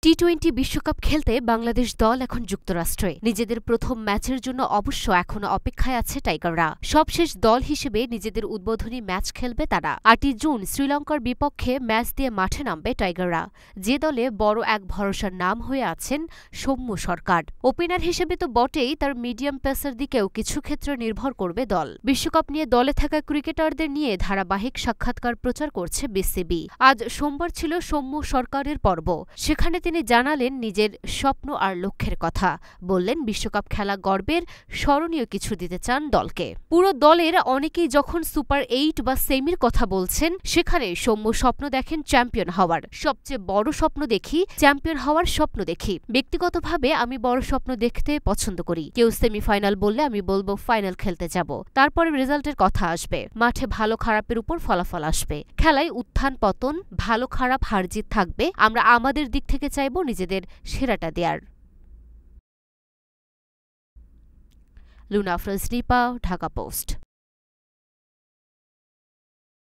টি-20 বিশ্বকাপ খেলতে বাংলাদেশ দল এখন যুক্তরাষ্ট্রে। নিজেদের প্রথম ম্যাচের জন্য অবশ্য এখনো অপেক্ষায় আছে টাইগাররা। সবশেষ দল হিসেবে নিজেদের উদ্বোধনী ম্যাচ খেলবে তারা। ৮ই জুন শ্রীলঙ্কার বিপক্ষে ম্যাচ দিয়ে মাঠে নামবে টাইগাররা, যে দলে বড় এক ভরসার নাম হয়ে আছেন সৌম্য সরকার। ওপেনার হিসেবে তো বটেই, তার মিডিয়াম পেসার দিকেও কিছু ক্ষেত্রে নির্ভর করবে দল। বিশ্বকাপ নিয়ে দলে থাকা ক্রিকেটারদের নিয়ে ধারাবাহিক সাক্ষাৎকার প্রচার করছে বিসিবি। আজ সোমবার ছিল সৌম্য সরকারের পর্ব। সেখানে তিনি জানালেন নিজের স্বপ্ন আর লক্ষ্যের কথা। বললেন বিশ্বকাপ খেলা গর্বের, স্মরণীয় কিছু দিতে চান দলকে। পুরো দলের অনেকেই যখন সুপার 8 বা সেমির কথা বলছেন, সেখানে সৌম্য স্বপ্ন দেখেন চ্যাম্পিয়ন হওয়ার। সবচেয়ে বড় স্বপ্ন দেখি, চ্যাম্পিয়ন হওয়ার স্বপ্ন দেখি। ব্যক্তিগতভাবে আমি বড় স্বপ্ন দেখতে পছন্দ করি। কেউ সেমিফাইনাল বললে আমি বলবো ফাইনাল খেলতে যাব। তারপরে রেজাল্টের কথা আসবে, মাঠে ভালো খারাপের উপর ফলাফল আসবে। খেলায় উত্থান পতন, ভালো খারাপ হারজিত থাকবে। আমরা আমাদের দিক থেকে চাইব নিজেদের সেরাটা দেয়ার। লুনা আফরোজ, ঢাকা পোস্ট।